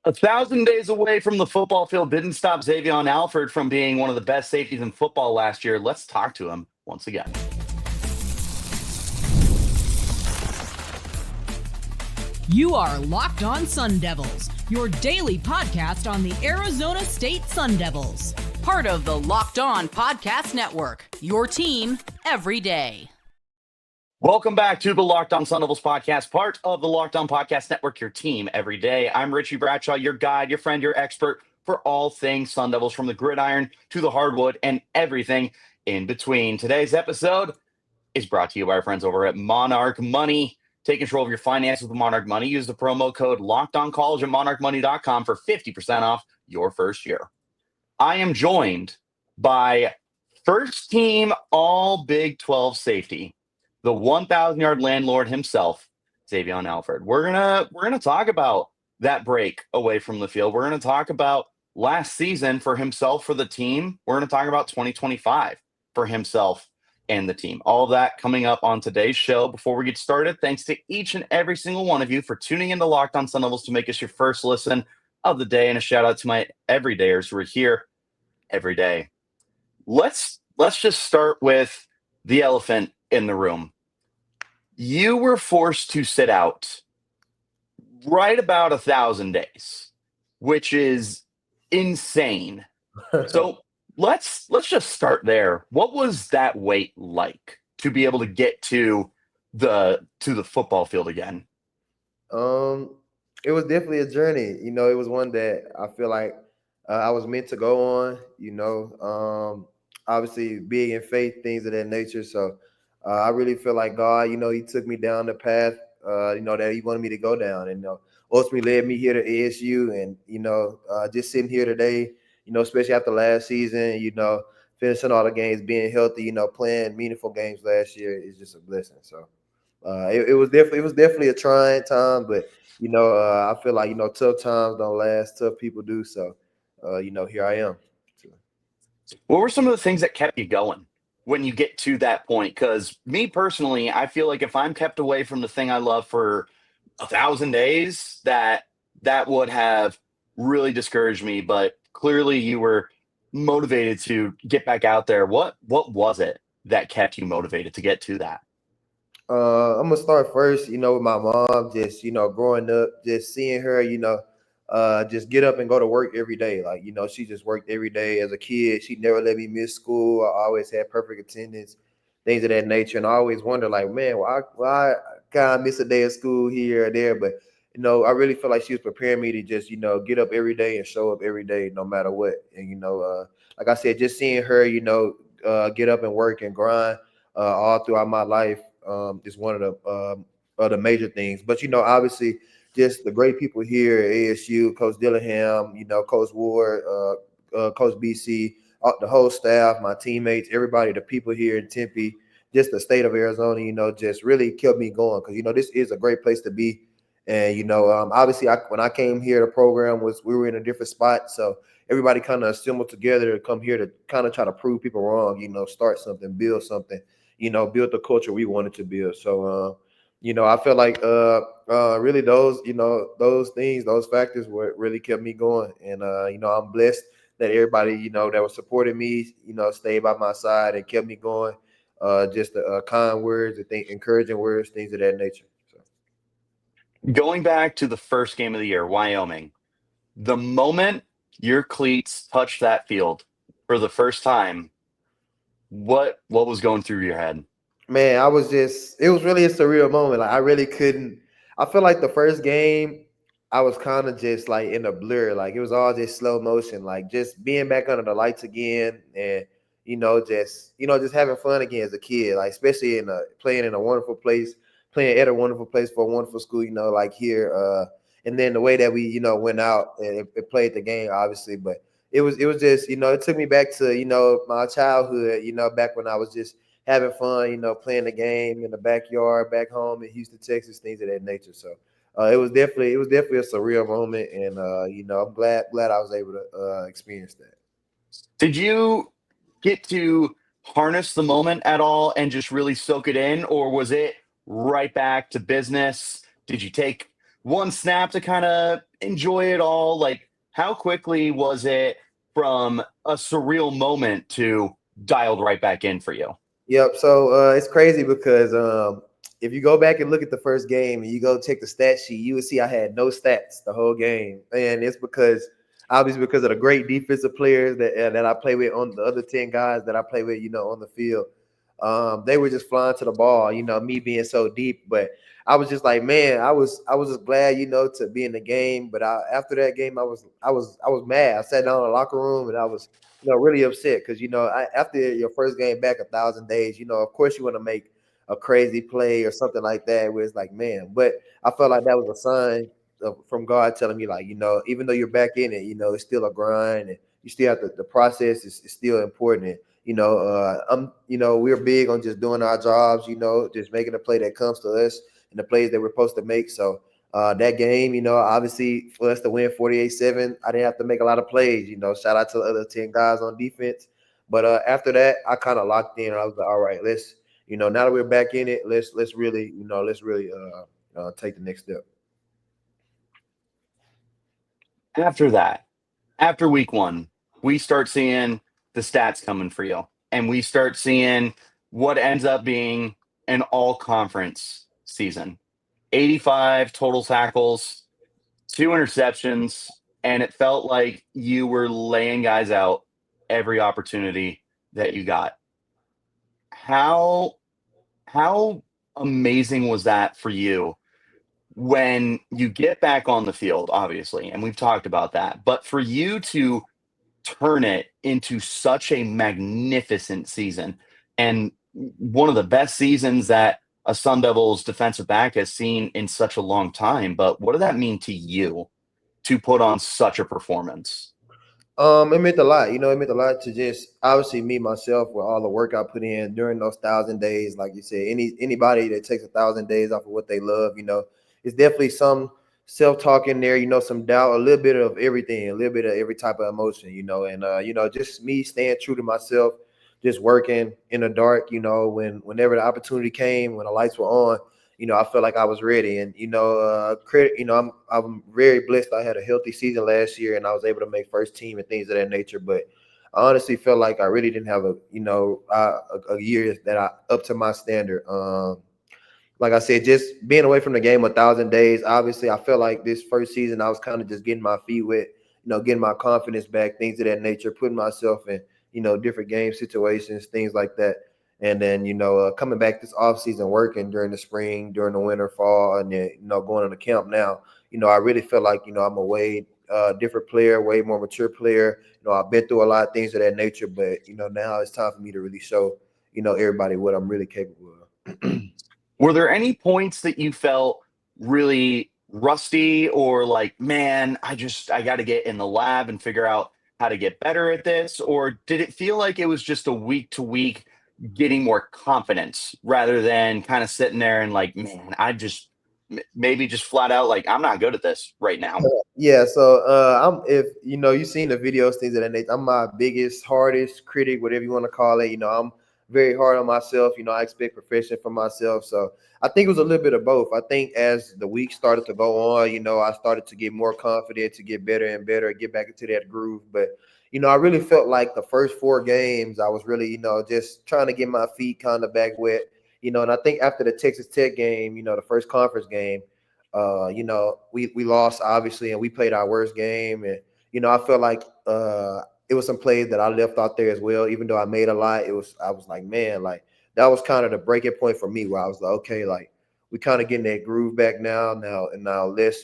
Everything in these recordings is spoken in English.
1,000 days away from the football field didn't stop Xavion Alford from being one of the best safeties in football last year. Let's talk to him once again. You are Locked On Sun Devils, your daily podcast on the Arizona State Sun Devils. Part of the Locked On Podcast Network, your team every day. Welcome back to the Locked On Sun Devils podcast, part of the Locked On Podcast Network, your team every day. I'm Richie Bradshaw, your guide, your friend, your expert for all things Sun Devils, from the gridiron to the hardwood and everything in between. Today's episode is brought to you by our friends over at Monarch Money. Take control of your finances with Monarch Money. Use the promo code LOCKEDONCollege at monarchmoney.com for 50% off your first year. I am joined by first team all Big 12 safety, the 1,000-yard landlord himself, Xavion Alford. We're gonna talk about that break away from the field. We're gonna talk about last season for himself, for the team. We're gonna talk about 2025 for himself and the team. All of that coming up on today's show. Before we get started, thanks to each and every single one of you for tuning into Locked On Sun Devils to make us your first listen of the day, and a shout out to my everydayers who are here every day. Let's just start with the elephant in the room. You were forced to sit out right about 1,000 days, which is insane. So let's just start there. What was that wait like to be able to get to the football field again? It was definitely a journey. It was one that I feel like I was meant to go on. Obviously big in faith, things of that nature. So I really feel like God, He took me down the path, that He wanted me to go down, and ultimately led me here to ASU. And just sitting here today, especially after last season, finishing all the games, being healthy, playing meaningful games last year is just a blessing. So it was definitely a trying time, but I feel like tough times don't last, tough people do. So here I am. What were some of the things that kept you going when you get to that point? Because me personally, I feel like if I'm kept away from the thing I love for 1,000 days, that would have really discouraged me. But clearly you were motivated to get back out there. What was it that kept you motivated to get to that? I'm gonna start first, with my mom. Just growing up, just seeing her, just get up and go to work every day. Like, she just worked every day as a kid. She never let me miss school. I always had perfect attendance, things of that nature. And I always wonder, like, man, why can't I miss a day of school here or there? But, I really feel like she was preparing me to just, get up every day and show up every day, no matter what. And, like I said, just seeing her, get up and work and grind all throughout my life is one of the major things. But, obviously, just the great people here at ASU, Coach Dillingham, Coach Ward, Coach BC, the whole staff, my teammates, everybody, the people here in Tempe, just the state of Arizona, just really kept me going, because, this is a great place to be. And, obviously, when I came here, the program we were in a different spot. So everybody kind of assembled together to come here to kind of try to prove people wrong, start something, build something, build the culture we wanted to build. So, I feel like really those things, those factors were really kept me going. And, I'm blessed that everybody, that was supporting me, stayed by my side and kept me going. Just the kind words, encouraging words, things of that nature. So. Going back to the first game of the year, Wyoming, the moment your cleats touched that field for the first time, what was going through your head? Man, it was really a surreal moment. Like, I really couldn't. I feel like the first game, I was kind of just like in a blur. Like, it was all just slow motion. Like, just being back under the lights again, and just having fun again as a kid. Like, especially playing in a wonderful place, playing at a wonderful place for a wonderful school. Like here, and then the way that we went out and played the game, obviously, but it was just it took me back to my childhood. Back when I was just having fun, playing the game in the backyard, back home in Houston, Texas, things of that nature. So it was definitely a surreal moment, and I'm glad I was able to experience that. Did you get to harness the moment at all and just really soak it in, or was it right back to business? Did you take one snap to kind of enjoy it all? Like, how quickly was it from a surreal moment to dialed right back in for you? Yep. So it's crazy because if you go back and look at the first game and you go check the stat sheet, you would see I had no stats the whole game, and it's because obviously because of the great defensive players that I play with on the other 10 guys that I play with, on the field. They were just flying to the ball, me being so deep, but I was just like, man, I was just glad, to be in the game. But after that game, I was mad. I sat down in the locker room and I was really upset because after your first game back 1,000 days, of course you want to make a crazy play or something like that where it's like, man. But I felt like that was a sign from God telling me, like, even though you're back in it, it's still a grind and you still have the process is still important. We're big on just doing our jobs, just making a play that comes to us and the plays that we're supposed to make. So that game, obviously for us to win 48-7, I didn't have to make a lot of plays. Shout out to the other 10 guys on defense. But after that, I kind of locked in. I was like, all right, let's, now that we're back in it, let's really take the next step. After that, after week one, we start seeing the stats coming for you, and we start seeing what ends up being an all-conference season. 85 total tackles, 2 interceptions, and it felt like you were laying guys out every opportunity that you got. How amazing was that for you when you get back on the field, obviously, and we've talked about that, but for you to turn it into such a magnificent season and one of the best seasons that a Sun Devils defensive back has seen in such a long time. But what did that mean to you to put on such a performance? It meant a lot. It meant a lot to just obviously me myself with all the work I put in during those 1,000 days. Like you said, anybody that takes 1,000 days off of what they love, it's definitely some self-talk in there, some doubt, a little bit of everything, a little bit of every type of emotion, and just me staying true to myself, just working in the dark, whenever the opportunity came, when the lights were on, I felt like I was ready. And, credit, I'm very blessed. I had a healthy season last year and I was able to make first team and things of that nature. But I honestly felt like I really didn't have a year that I up to my standard. Like I said, just being away from the game 1,000 days, obviously I felt like this first season I was kind of just getting my feet wet, getting my confidence back, things of that nature, putting myself in, different game situations, things like that. And then, coming back this offseason, working during the spring, during the winter, fall, and then, going on the camp now, I really feel like, I'm a way different player, way more mature player. I've been through a lot of things of that nature, but, now it's time for me to really show, everybody what I'm really capable of. Were there any points that you felt really rusty or like, man, I got to get in the lab and figure out how to get better at this? Or did it feel like it was just a week to week getting more confidence rather than kind of sitting there and like, man, maybe just flat out like, I'm not good at this right now? Yeah, so I'm if you've seen the videos, things of that nature. I'm my biggest, hardest critic, whatever you want to call it. I'm very hard on myself. I expect perfection from myself. So I think it was a little bit of both. I think as the week started to go on, I started to get more confident, to get better and better, get back into that groove. But I really felt like the first 4 games, I was really, just trying to get my feet kind of back wet. And I think after the Texas Tech game, the first conference game, we lost obviously, and we played our worst game. And I felt like it was some plays that I left out there as well. Even though I made a lot, I was like, man, like that was kind of the breaking point for me, where I was like, okay, like we kind of getting that groove back now. Now let's,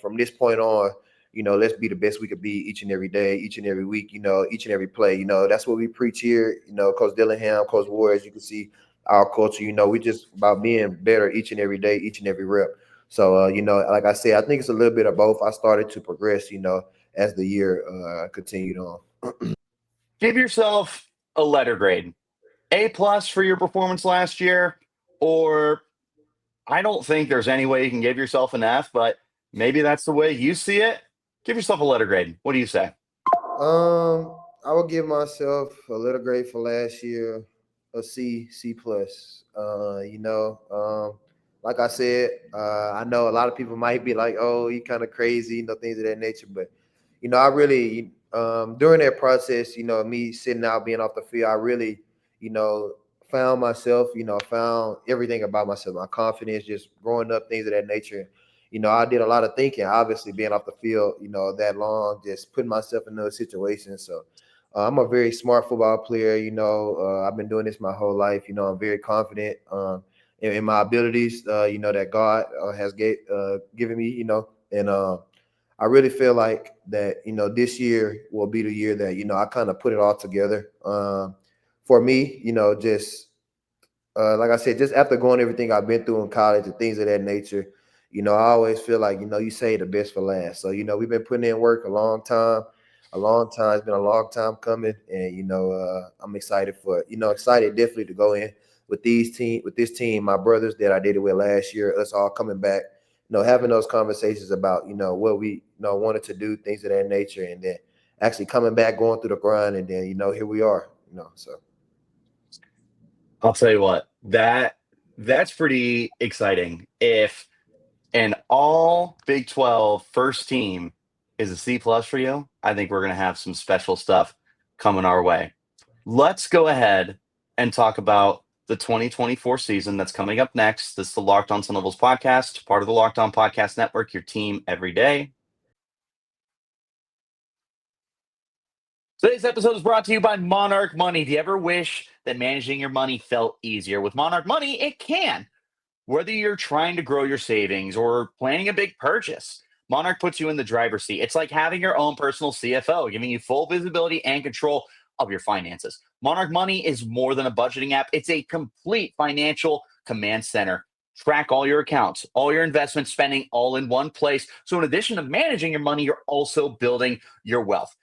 from this point on, let's be the best we could be each and every day, each and every week, each and every play. That's what we preach here. Coach Dillingham, Coach Ward, as you can see, our culture. We just about being better each and every day, each and every rep. So, like I said, I think it's a little bit of both. I started to progress, as the year continued on. Give yourself a letter grade. A+ for your performance last year, or I don't think there's any way you can give yourself an F, but maybe that's the way you see it. Give yourself a letter grade. What do you say? I would give myself a letter grade for last year, a C+. like I said, I know a lot of people might be like, "Oh, you kind of crazy," things of that nature. But I really, during that process, me sitting out, being off the field, I really, you know, found myself. Found everything about myself, my confidence, just growing up, things of that nature. I did a lot of thinking, obviously being off the field, that long, just putting myself in those situations. So I'm a very smart football player. I've been doing this my whole life. I'm very confident in my abilities. That God has given me. And I really feel like that. This year will be the year that I kind of put it all together. For me, just like I said, just after going everything I've been through in college and things of that nature, I always feel like, you say the best for last. So, we've been putting in work a long time, a long time. It's been a long time coming. And, I'm excited for it. Excited definitely to go in with this team, my brothers that I did it with last year, us all coming back, having those conversations about, what we, wanted to do, things of that nature. And then actually coming back, going through the grind. And then, here we are, so. I'll tell you what, that's pretty exciting. If an all Big 12 first team is a C plus for you, I think we're going to have some special stuff coming our way. Let's go ahead and talk about the 2024 season that's coming up next. This is the Locked On Sun Devils podcast, part of the Locked On Podcast Network, your team every day. Today's episode is brought to you by Monarch Money. Do you ever wish that managing your money felt easier? With Monarch Money, it can. Whether you're trying to grow your savings or planning a big purchase, Monarch puts you in the driver's seat. It's like having your own personal CFO, giving you full visibility and control of your finances. Monarch Money is more than a budgeting app. It's a complete financial command center. Track all your accounts, all your investment spending, all in one place. So in addition to managing your money, you're also building your wealth.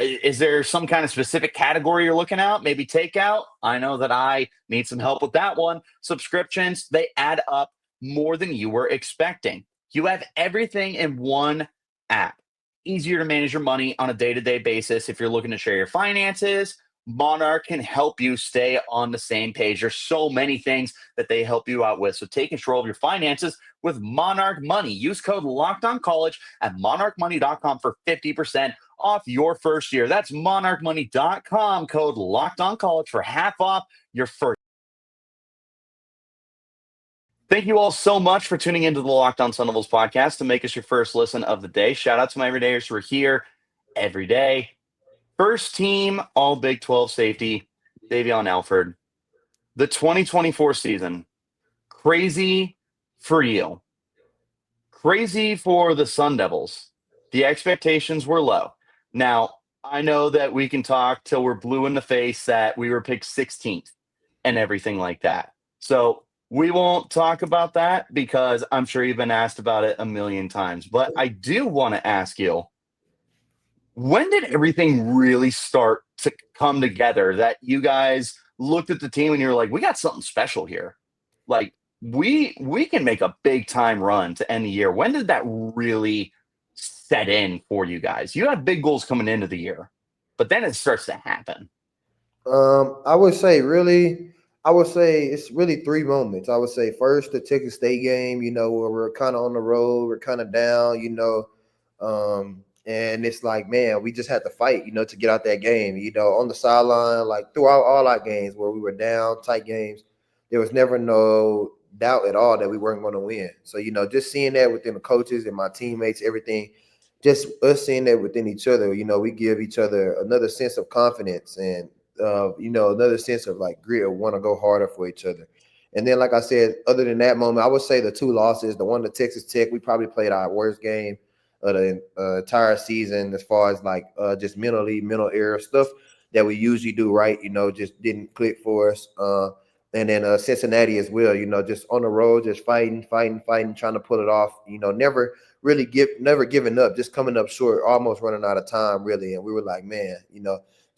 Is there some kind of specific category you're looking at? Maybe takeout? I know that I need some help with that one. Subscriptions, they add up more than you were expecting. You have everything in one app. Easier to manage your money on a day-to-day basis. If you're looking to share your finances, Monarch can help you stay on the same page. There's so many things that they help you out with. So take control of your finances with Monarch Money. Use code LOCKEDONCollege at monarchmoney.com for 50% off your first year. That's monarchmoney.com, code LOCKEDONCollege for half off your first. Thank you all so much for tuning into the Locked On Sun Devils podcast to make us your first listen of the day. Shout out to my everydayers who are here every day. First team all Big 12 safety, Xavion Alford. The 2024 season, crazy for you. Crazy for the Sun Devils. The expectations were low. Now, I know that we can talk till we're blue in the face that we were picked 16th and everything like that. So we won't talk about that because I'm sure you've been asked about it a million times. But I do want to ask you, when did everything really start to come together that you guys looked at the team and you're like, we got something special here? Like, we can make a big time run to end the year. When did that really set in for you guys? You had big goals coming into the year, but then it starts to happen. I would say it's really three moments. I would say first the Texas State game, where we're kind of on the road, we're kind of down, and it's like, man, we just had to fight, to get out that game, on the sideline, like throughout all our games where we were down, tight games, there was never no doubt at all that we weren't going to win. So, just seeing that within the coaches and my teammates, everything, just us seeing that within each other, we give each other another sense of confidence and, another sense of like grit or want to go harder for each other. And then, like I said, other than that moment, I would say the two losses, the one to Texas Tech, we probably played our worst game of the entire season as far as like just mental error stuff that we usually do right, just didn't click for us. And then Cincinnati as well, just on the road, just fighting, trying to pull it off, never giving up, just coming up short, almost running out of time, really. And we were like, man,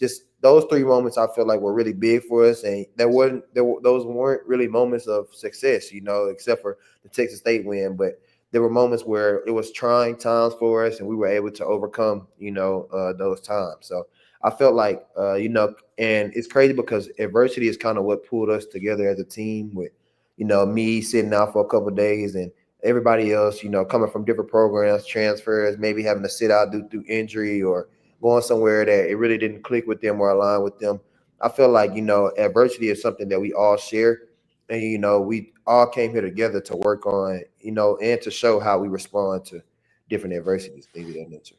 just those three moments I feel like were really big for us. And those weren't really moments of success, except for the Texas State win. But there were moments where it was trying times for us and we were able to overcome, those times. So I felt like, and it's crazy because adversity is kind of what pulled us together as a team with, me sitting out for a couple of days and everybody else, coming from different programs, transfers, maybe having to sit out due through injury or going somewhere that it really didn't click with them or align with them. I feel like, adversity is something that we all share. And, we all came here together to work on, and to show how we respond to different adversities, things of that nature.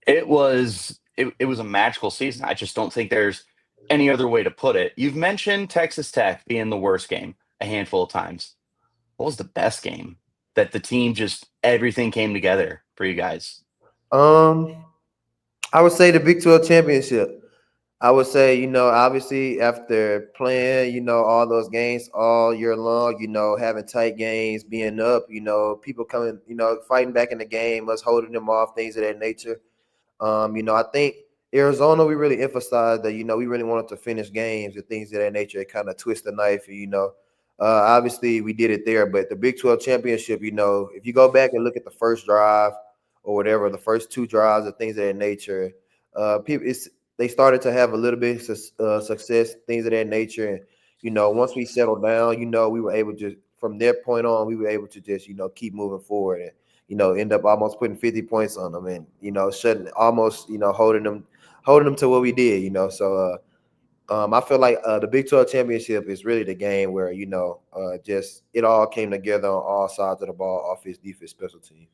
It was a magical season. I just don't think there's any other way to put it. You've mentioned Texas Tech being the worst game a handful of times. What was the best game that the team just everything came together for you guys? I would say the Big 12 championship. I would say, obviously after playing, all those games all year long, having tight games, being up, people coming, fighting back in the game, us holding them off, things of that nature. I think Arizona, we really emphasized that, we really wanted to finish games and things of that nature. It kind of twist the knife, obviously we did it there, but the Big 12 championship, if you go back and look at the first drive or whatever, the first two drives and things of that nature, they started to have a little bit of success, things of that nature. And, once we settled down, we were able to, from that point on, we were able to just, keep moving forward and, end up almost putting 50 points on them and, shutting almost, holding them to what we did, So I feel like the Big 12 championship is really the game where, just it all came together on all sides of the ball, offense, defense, special teams.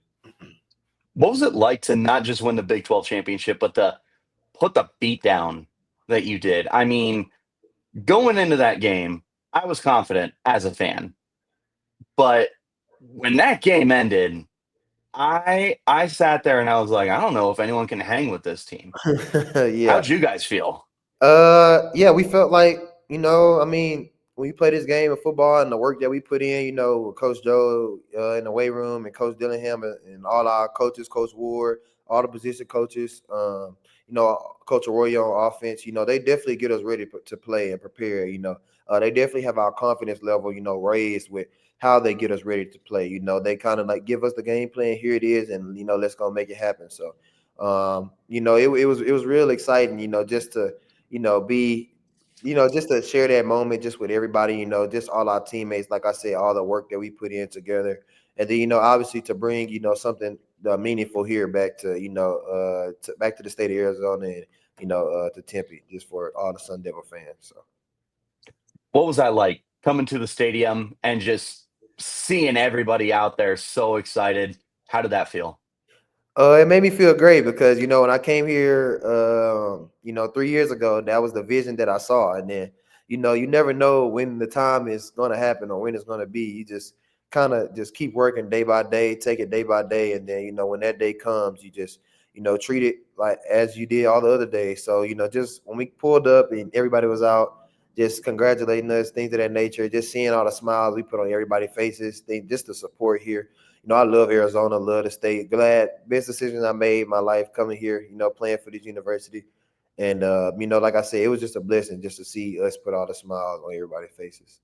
What was it like to not just win the Big 12 championship, but to put the beat down that you did? I mean, going into that game, I was confident as a fan. But when that game ended, I sat there and I was like, I don't know if anyone can hang with this team. Yeah. How'd you guys feel? Yeah, we felt like, I mean, when you play this game of football and the work that we put in, with Coach Joe in the weight room and Coach Dillingham and all our coaches, Coach Ward, all the position coaches, Coach Arroyo on offense, they definitely get us ready to play and prepare, they definitely have our confidence level, raised with how they get us ready to play. They kind of like give us the game plan, here it is, and, let's go make it happen. So, it was real exciting, just to, be, just to share that moment just with everybody, just all our teammates, like I said, all the work that we put in together. And then, obviously to bring, something meaningful here back to, back to the state of Arizona and, to Tempe, just for all the Sun Devil fans. So What was that like coming to the stadium and just seeing everybody out there so excited? How did that feel? It made me feel great because, when I came here, 3 years ago, that was the vision that I saw. And then, you never know when the time is going to happen or when it's going to be. You just kind of just keep working day by day, take it day by day. And then, when that day comes, you just, treat it like as you did all the other days. So, just when we pulled up and everybody was out, just congratulating us, things of that nature, just seeing all the smiles we put on everybody's faces, just the support here. I love Arizona, love the state. Glad, best decision I made in my life coming here, playing for this university. And, like I said, it was just a blessing just to see us put all the smiles on everybody's faces.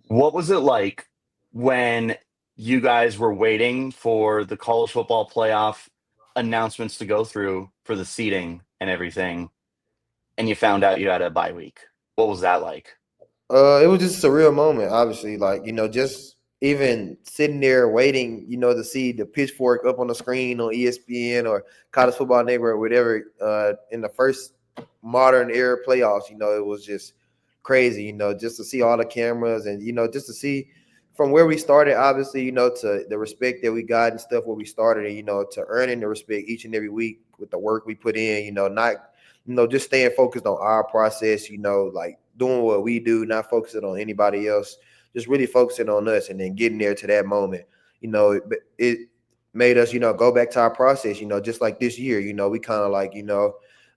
What was it like when you guys were waiting for the college football playoff announcements to go through for the seating and everything, and you found out you had a bye week? What was that like? It was just a surreal moment, obviously. Like, just even sitting there waiting, to see the pitchfork up on the screen on ESPN or College Football Network or whatever, in the first modern era playoffs, it was just crazy, just to see all the cameras and, just to see from where we started, obviously, to the respect that we got and stuff where we started and, to earning the respect each and every week with the work we put in, not, just staying focused on our process, like doing what we do, not focusing on anybody else. Just really focusing on us and then getting there to that moment, it made us, go back to our process, just like this year, we kind of like,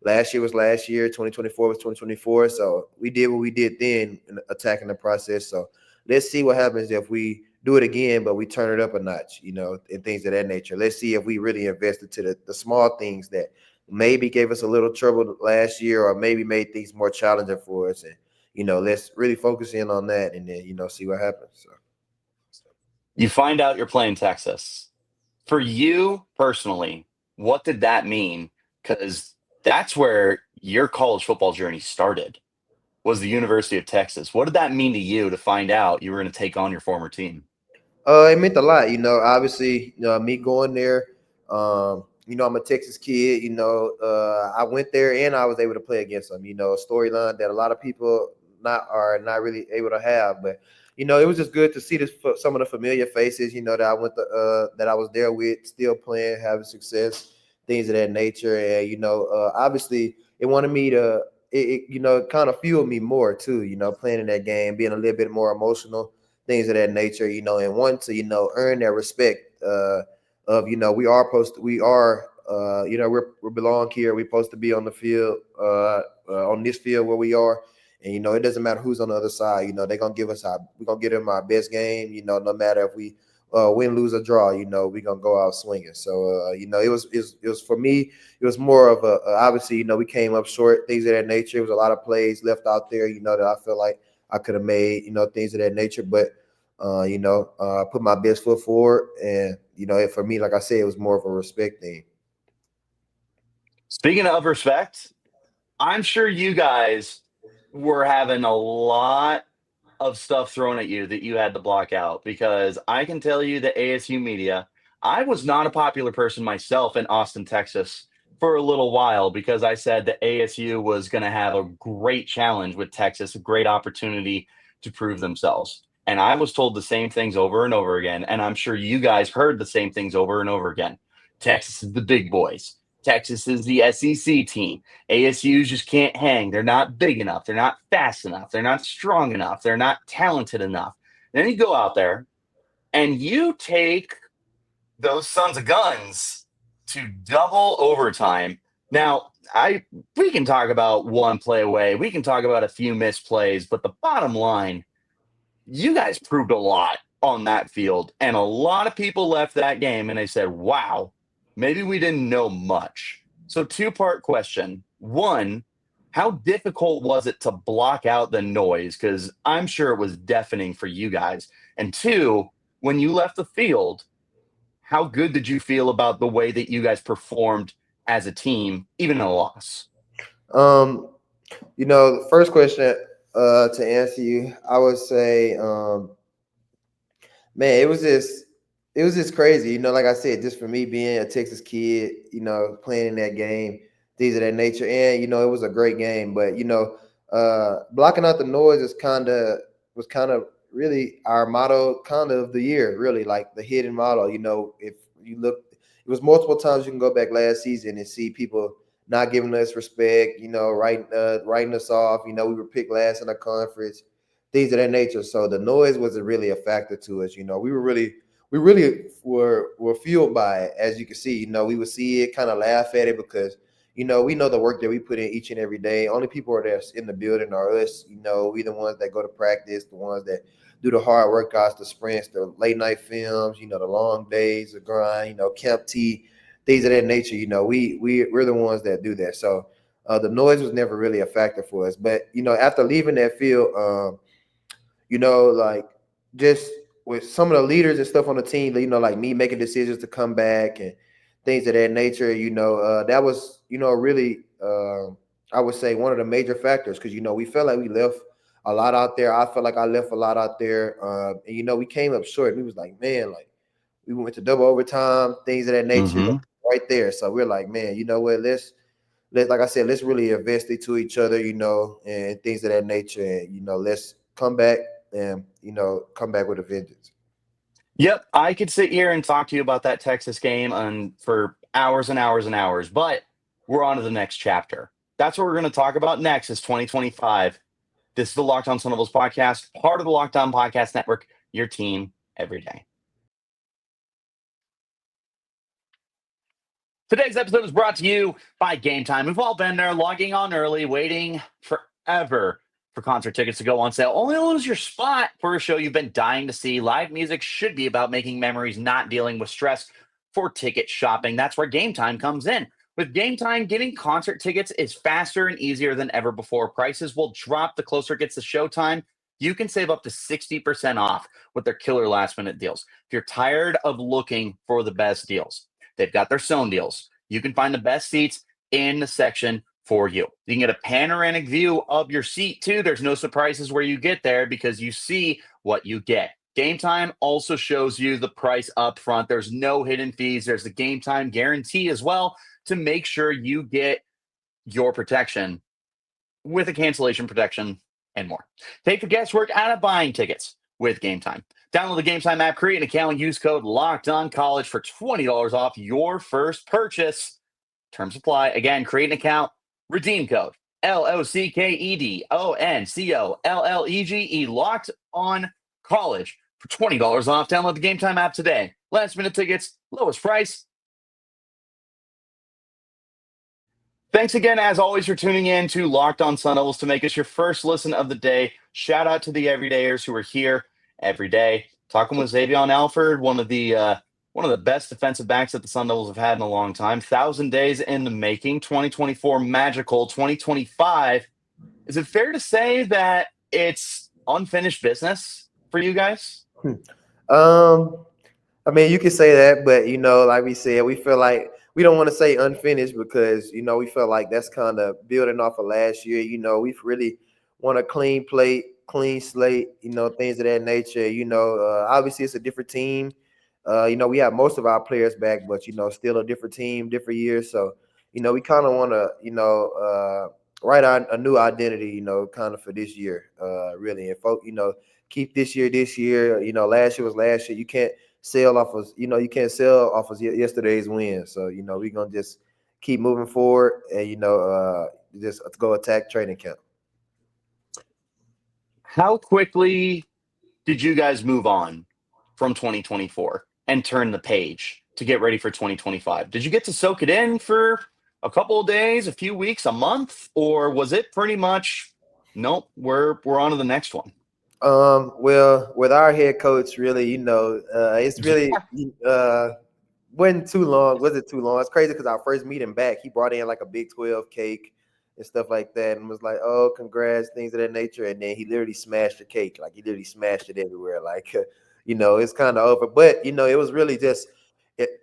last year was last year, 2024 was 2024. So we did what we did then in attacking the process. So let's see what happens if we do it again, but we turn it up a notch, and things of that nature. Let's see if we really invested to the small things that maybe gave us a little trouble last year or maybe made things more challenging for us. And, let's really focus in on that and then, see what happens. So You find out you're playing Texas. For you personally, what did that mean? Because that's where your college football journey started. was the University of Texas. What did that mean to you to find out you were going to take on your former team? It meant a lot, obviously, me going there, I'm a Texas kid, I went there and I was able to play against them, a storyline that a lot of people not really able to have. But, it was just good to see some of the familiar faces, that I that I was there with, still playing, having success, things of that nature. And, obviously it wanted me to, kind of fueled me more too, playing in that game, being a little bit more emotional, things of that nature, and want to, earn that respect of, we belong here. We're supposed to be on the field, on this field where we are. And, it doesn't matter who's on the other side, they're going to we're going to give them our best game, no matter if we win, lose, or draw, we're going to go out swinging. So, it was for me, it was more of obviously, we came up short, things of that nature. It was a lot of plays left out there, that I feel like I could have made, things of that nature. But, put my best foot forward. And, for me, like I said, it was more of a respect thing. Speaking of respect, I'm sure you guys were having a lot of stuff thrown at you that you had to block out, because I can tell you the ASU media, I was not a popular person myself in Austin, Texas for a little while, because I said that ASU was going to have a great challenge with Texas, a great opportunity to prove themselves. And I was told the same things over and over again. And I'm sure you guys heard the same things over and over again. Texas is the big boys. Texas is the SEC team. ASUs just can't hang. They're not big enough. They're not fast enough. They're not strong enough. They're not talented enough. Then you go out there and you take those sons of guns to double overtime. Now, we can talk about one play away. We can talk about a few missed plays, but the bottom line, you guys proved a lot on that field. And a lot of people left that game and they said, wow, maybe we didn't know much. So two-part question. One, how difficult was it to block out the noise? Because I'm sure it was deafening for you guys. And two, when you left the field, how good did you feel about the way that you guys performed as a team, even in a loss? The first question to answer you, I would say, man, it was just crazy. Like I said, just for me being a Texas kid, playing in that game, things of that nature. And, it was a great game. But, blocking out the noise was kind of really our motto kind of the year, really, like the hidden motto. If you look, it was multiple times you can go back last season and see people not giving us respect, writing us off. We were picked last in the conference, things of that nature. So the noise wasn't really a factor to us. We really were fueled by it, as you can see. We would see it, kind of laugh at it, because we know the work that we put in each and every day. Only people are there in the building are us. We the ones that go to practice, the ones that do the hard workouts, the sprints, the late night films, the long days, the grind, camp tea, things of that nature. We're the ones that do that. So the noise was never really a factor for us. But after leaving that field, like just with some of the leaders and stuff on the team, like me making decisions to come back and things of that nature, that was, really, I would say one of the major factors, because, we felt like we left a lot out there. I felt like I left a lot out there. And, we came up short. We was like, man, like we went to double overtime, things of that nature, right there. So we're like, man, you know what, let's like I said, let's really invest into each other, and things of that nature. And, let's come back and, come back with a vengeance. Yep, I could sit here and talk to you about that Texas game for hours and hours and hours, but we're on to the next chapter. That's what we're going to talk about next is 2025. This is the Locked On Sun Devils podcast, part of the Locked On Podcast Network, your team every day. Today's episode is brought to you by Game Time. We've all been there, logging on early, waiting forever for concert tickets to go on sale, only to lose your spot for a show you've been dying to see. Live music should be about making memories, not dealing with stress for ticket shopping. That's where Game Time comes in. With Game Time, getting concert tickets is faster and easier than ever before. Prices will drop the closer it gets to showtime. You can save up to 60% off with their killer last-minute deals. If you're tired of looking for the best deals, they've got their zone deals. You can find the best seats in the section for you. You can get a panoramic view of your seat too. There's no surprises where you get there because you see what you get. Game Time also shows you the price up front. There's no hidden fees. There's the Game Time guarantee as well to make sure you get your protection with a cancellation protection and more. Take the guesswork out of buying tickets with Game Time. Download the Game Time app, create an account, and use code LOCKEDONCollege for $20 off your first purchase. Terms apply. Again, create an account, redeem code LOCKEDONCOLLEGE, locked on college for $20 off. Download the Game Time app today. Last minute tickets, lowest price. Thanks again, as always, for tuning in to Locked On Sun Devils to make us your first listen of the day. Shout out to the everydayers who are here every day. Talking with Xavion Alford, one of the best defensive backs that the Sun Devils have had in a long time. 1,000 days in the making. 2024 magical. 2025. Is it fair to say that it's unfinished business for you guys? I mean, you can say that, but like we said, we feel like we don't want to say unfinished because we feel like that's kind of building off of last year. We really want a clean plate, clean slate, things of that nature. Obviously it's a different team. We have most of our players back, but still a different team, different year. So, we kind of want to, write a new identity, kind of for this year, really. And folk, keep this year. Last year was last year. You can't sell off of, you can't sell off of yesterday's win. So, we're gonna just keep moving forward and just go attack training camp. How quickly did you guys move on from 2024 and turn the page to get ready for 2025? Did you get to soak it in for a couple of days, a few weeks, a month, or was it pretty much, nope, we're on to the next one? Well, with our head coach, really, it's really wasn't too long. Was it too long? It's crazy because our first meeting back, he brought in like a Big 12 cake and stuff like that, and was like, "Oh, congrats," things of that nature. And then he literally smashed the cake, like he literally smashed it everywhere. Like, it's kind of over. But it was really just.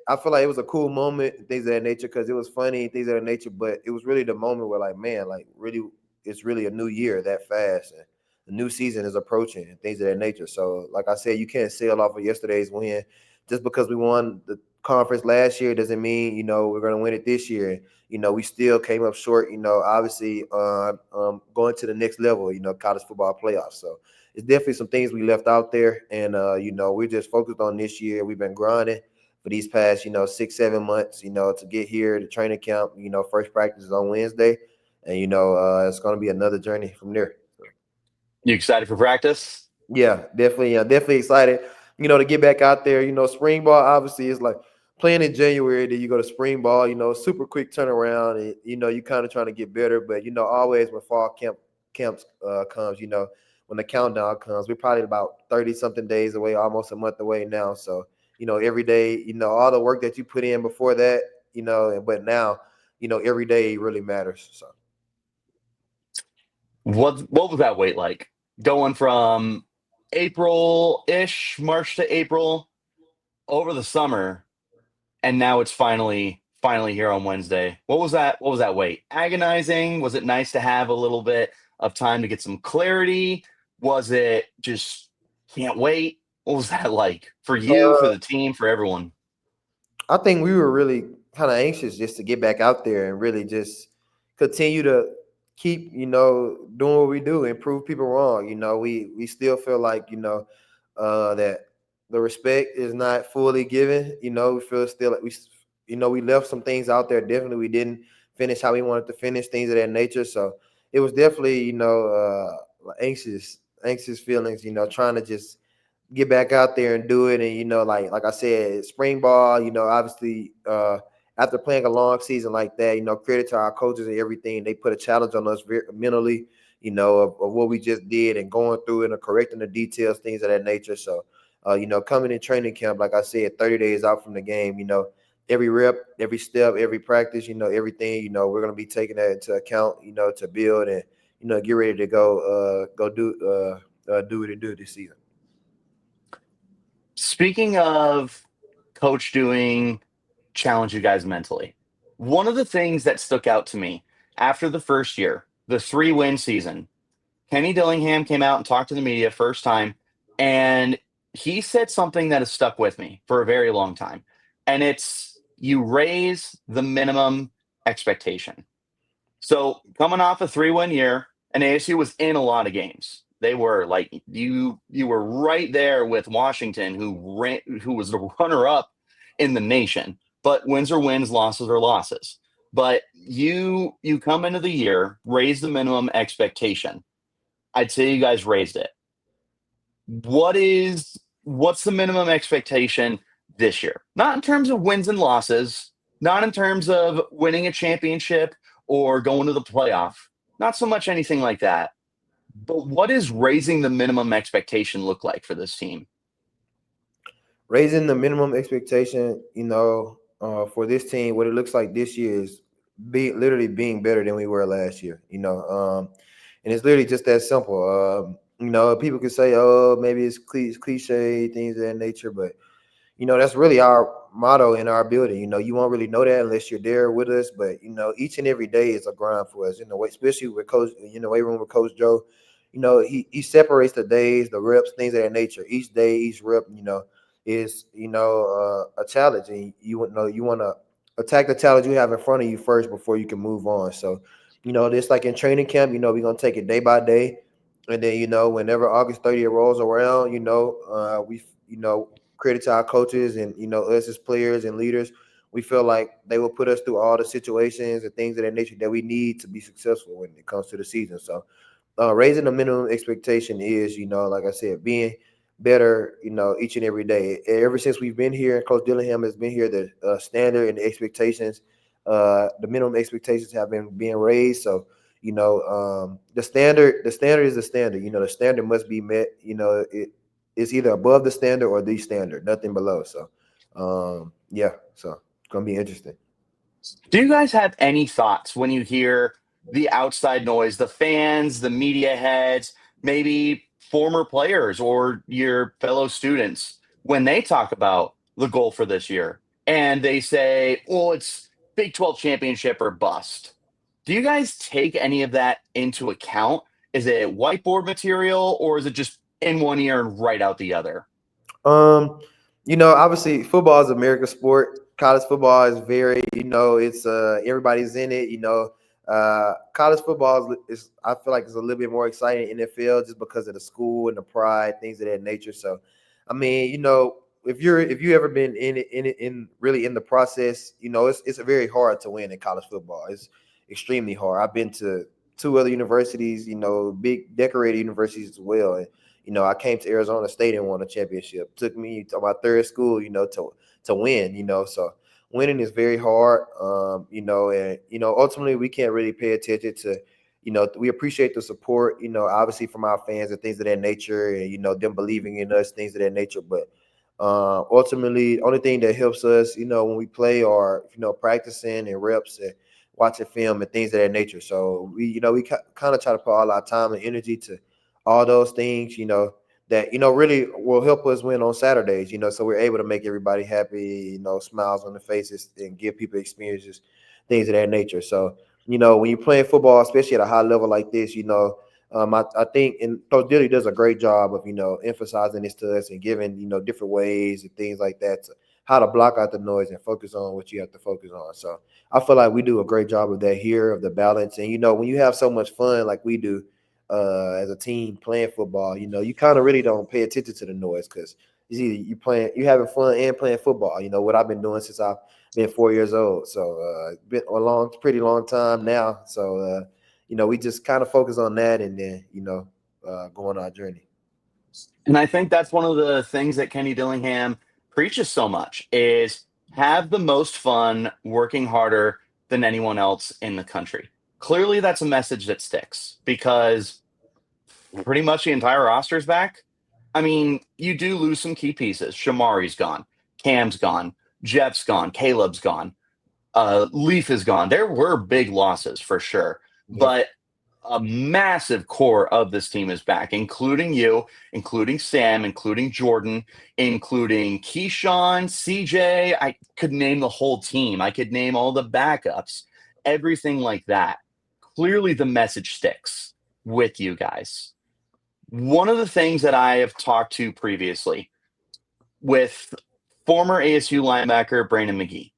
I feel like it was a cool moment, things of that nature, because it was funny, things of that nature. But it was really the moment where, like, man, like really, it's really a new year that fast. And the new season is approaching and things of that nature. So, like I said, you can't sail off of yesterday's win. Just because we won the conference last year doesn't mean, we're going to win it this year. We still came up short, obviously going to the next level, college football playoffs. So it's definitely some things we left out there. And, we're just focused on this year. We've been grinding for these past, 6-7 months, to get here to training camp. First practice is on Wednesday. And, it's going to be another journey from there. You excited for practice? Yeah, definitely excited. To get back out there. Spring ball obviously is like playing in January. Then you go to spring ball. Super quick turnaround, and you kind of trying to get better. But always when fall camps comes, when the countdown comes, we're probably about 30-something days away, almost a month away now. So every day, all the work that you put in before that, but now, every day really matters. So. What was that wait like? Going from April-ish, March to April, over the summer, and now it's finally here on Wednesday. What was that wait? Agonizing? Was it nice to have a little bit of time to get some clarity? Was it just can't wait? What was that like for you, for the team, for everyone? I think we were really kind of anxious just to get back out there and really just continue to keep, doing what we do and prove people wrong. We still feel like, that the respect is not fully given. We feel still like we left some things out there. Definitely we didn't finish how we wanted to finish, things of that nature. So it was definitely, anxious feelings, trying to just get back out there and do it. And, like I said, spring ball, obviously after playing a long season like that, credit to our coaches and everything. They put a challenge on us mentally, of what we just did and going through it and correcting the details, things of that nature. So, coming in training camp, like I said, 30 days out from the game, every rep, every step, every practice, everything, we're going to be taking that into account, to build and, get ready to go do what it do this season. Speaking of coach doing challenge you guys mentally, one of the things that stuck out to me after the first year, the 3-win season, Kenny Dillingham came out and talked to the media first time, and he said something that has stuck with me for a very long time. And it's you raise the minimum expectation. So coming off a 3-win year, and ASU was in a lot of games. They were like you were right there with Washington, who was the runner-up in the nation. But wins are wins, losses are losses. But you come into the year, raise the minimum expectation. I'd say you guys raised it. What's the minimum expectation this year? Not in terms of wins and losses, not in terms of winning a championship or going to the playoff. Not so much anything like that. But what does raising the minimum expectation look like for this team? Raising the minimum expectation, for this team, what it looks like this year is literally being better than we were last year, and it's literally just that simple. People could say, oh, maybe it's cliche, things of that nature, but that's really our motto in our building. You won't really know that unless you're there with us. But each and every day is a grind for us. Especially with Coach, weight room with Coach Joe. He separates the days, the reps, things of that nature. Each day, each rep, is a challenge, and you want to attack the challenge you have in front of you first before you can move on. So, just like in training camp, we're gonna take it day by day, and then whenever August 30th rolls around, we credit to our coaches and us as players and leaders. We feel like they will put us through all the situations and things of that nature that we need to be successful when it comes to the season. So raising the minimum expectation is, like I said, being better, each and every day. Ever since we've been here, Coach Dillingham has been here, the standard and the expectations, the minimum expectations have been being raised. So, the standard is the standard. The standard must be met. It's either above the standard or the standard, nothing below. So, so it's gonna be interesting. Do you guys have any thoughts when you hear the outside noise, the fans, the media heads, maybe former players or your fellow students, when they talk about the goal for this year and they say, well, it's Big 12 championship or bust? Do you guys take any of that into account? Is it whiteboard material, or is it just in one ear and right out the other? Obviously football is America's sport. College football is very, it's everybody's in it. College football is I feel like it's a little bit more exciting in NFL just because of the school and the pride, things of that nature. So, I mean, if you ever been in really in the process, it's very hard to win in college football. It's extremely hard. I've been to 2 other universities, big decorated universities as well. And, I came to Arizona State and won a championship. Took me to my 3rd school, to win, so winning is very hard. And, ultimately we can't really pay attention to, we appreciate the support, obviously from our fans and things of that nature, and, them believing in us, things of that nature. But ultimately, the only thing that helps us, when we play are, practicing and reps and watching film and things of that nature. So we kind of try to put all our time and energy to all those things, that, really will help us win on Saturdays, so we're able to make everybody happy, smiles on the faces and give people experiences, things of that nature. So, when you're playing football, especially at a high level like this, I think, and Coach Dilly does a great job of, emphasizing this to us and giving, different ways and things like that, to how to block out the noise and focus on what you have to focus on. So I feel like we do a great job of that here, of the balance. And, when you have so much fun like we do, as a team playing football, you kind of really don't pay attention to the noise, because you having fun and playing football. What I've been doing since I've been 4 years old. So been a pretty long time now. So we just kind of focus on that, and then go on our journey. And I think that's one of the things that Kenny Dillingham preaches so much is have the most fun working harder than anyone else in the country. Clearly, that's a message that sticks because pretty much the entire roster's back. I mean, you do lose some key pieces. Shamari's gone. Cam's gone. Jeff's gone. Caleb's gone. Leaf is gone. There were big losses for sure. Yeah. But a massive core of this team is back, including you, including Sam, including Jordan, including Keyshawn, CJ. I could name the whole team. I could name all the backups, everything like that. clearly the message sticks with you guys. One of the things that I have talked to previously with former ASU linebacker Brandon McGee,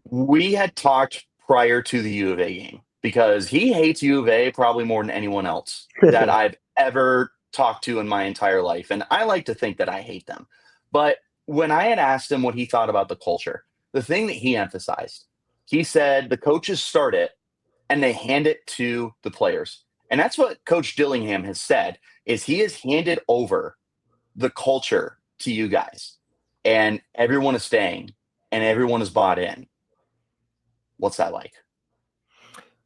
we had talked prior to the U of A game because he hates U of A probably more than anyone else that I've ever talked to in my entire life. And I like to think that I hate them. But when I had asked him what he thought about the culture, the thing that he emphasized, he said the coaches start it and they hand it to the players. And that's what Coach Dillingham has said, is he has handed over the culture to you guys. And everyone is staying and everyone is bought in. What's that like?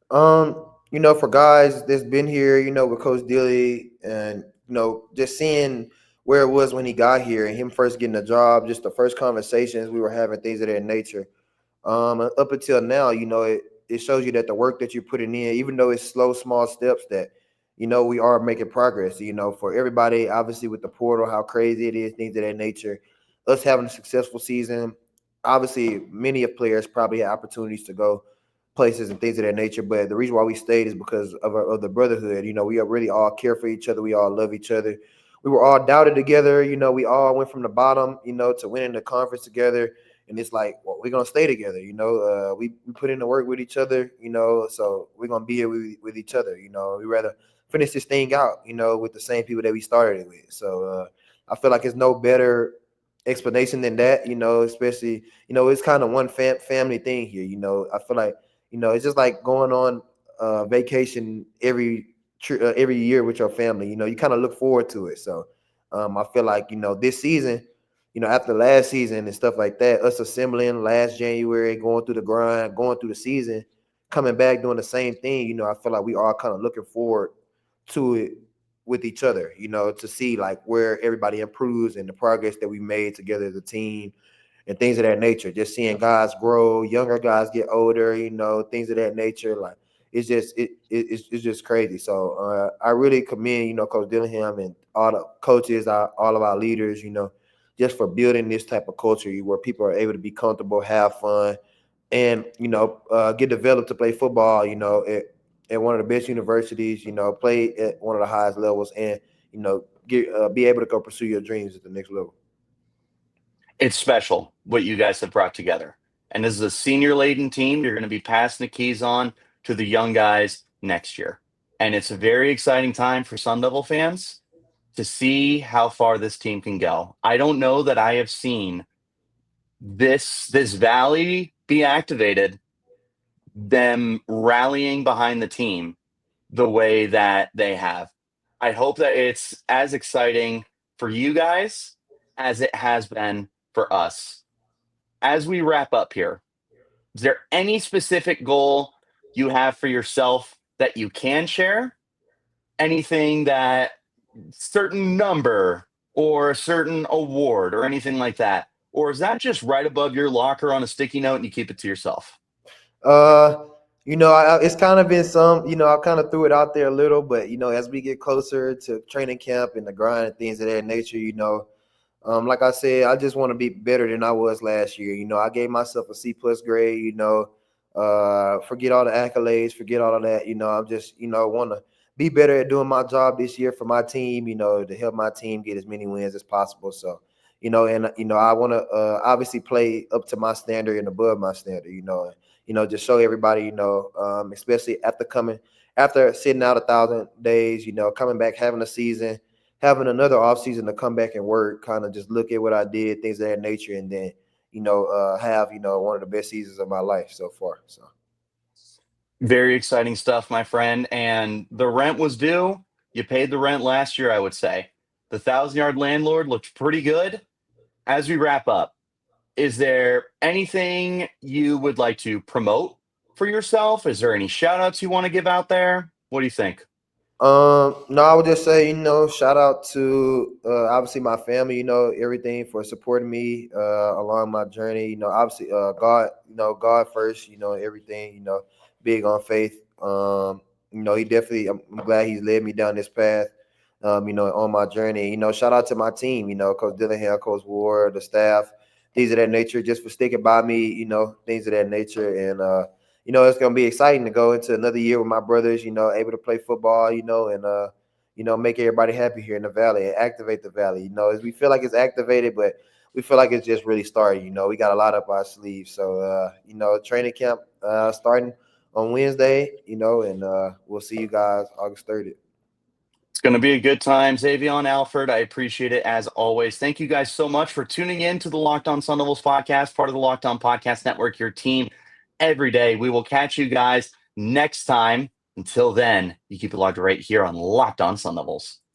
For guys that's been here, with Coach Dilly and, just seeing where it was when he got here and him first getting a job, just the first conversations we were having, things of that nature. Up until now, it shows you that the work that you're putting in, even though it's slow, small steps, that, we are making progress, for everybody, obviously with the portal, how crazy it is, things of that nature, us having a successful season. Obviously, many of players probably had opportunities to go places and things of that nature. But the reason why we stayed is because of the brotherhood. We are really all care for each other. We all love each other. We were all doubted together. We all went from the bottom, to winning the conference together. And it's like, well, we're going to stay together. We put in the work with each other, so we're going to be here with each other. We rather finish this thing out, with the same people that we started it with. So I feel like it's no better explanation than that, especially, it's kind of one family thing here. I feel like, it's just like going on vacation every year with your family. You kind of look forward to it. So I feel like, this season, after last season and stuff like that, us assembling last January, going through the grind, going through the season, coming back, doing the same thing, I feel like we are kind of looking forward to it with each other, to see like where everybody improves and the progress that we made together as a team and things of that nature. Just seeing guys grow, younger guys get older, things of that nature. Like it's just crazy. So I really commend, Coach Dillingham and all the coaches, all of our leaders, just for building this type of culture where people are able to be comfortable, have fun, and get developed to play football, at one of the best universities, play at one of the highest levels, and be able to go pursue your dreams at the next level. It's special what you guys have brought together. And as a senior-laden team, you're going to be passing the keys on to the young guys next year. And it's a very exciting time for Sun Devil fans to see how far this team can go. I don't know that I have seen this valley be activated, them rallying behind the team the way that they have. I hope that it's as exciting for you guys as it has been for us. As we wrap up here, is there any specific goal you have for yourself that you can share? Anything that certain number or a certain award or anything like that? Or is that just right above your locker on a sticky note and you keep it to yourself? It's kind of been some, I kind of threw it out there a little, but, as we get closer to training camp and the grind and things of that nature, like I said, I just want to be better than I was last year. I gave myself a C+ grade, forget all the accolades, forget all of that. I'm just, want to be better at doing my job this year for my team, to help my team get as many wins as possible. So, and I want to obviously play up to my standard and above my standard, just show everybody, especially after sitting out 1,000 days, coming back, having a season, having another off season to come back and work, kind of just look at what I did, things of that nature, and then, have, one of the best seasons of my life so far. So. Very exciting stuff, my friend. And the rent was due. You paid the rent last year, I would say. The 1,000-yard landlord looked pretty good. As we wrap up, is there anything you would like to promote for yourself? Is there any shout outs you want to give out there? What do you think? No, I would just say, shout out to obviously my family, everything for supporting me along my journey. Obviously God, God first, everything, big on faith. He definitely, I'm glad he's led me down this path, on my journey. Shout out to my team, Coach Dillingham, Coach Ward, the staff, things of that nature, just for sticking by me, things of that nature. And, it's gonna be exciting to go into another year with my brothers. Able to play football. And make everybody happy here in the Valley and activate the Valley. As we feel like it's activated, but we feel like it's just really starting. We got a lot up our sleeves. So, training camp starting on Wednesday, and we'll see you guys August 30th. It's going to be a good time. Xavion Alford, I appreciate it as always. Thank you guys so much for tuning in to the Locked On Sun Devils podcast, part of the Locked On Podcast Network, your team every day. We will catch you guys next time. Until then, you keep it locked right here on Locked On Sun Devils.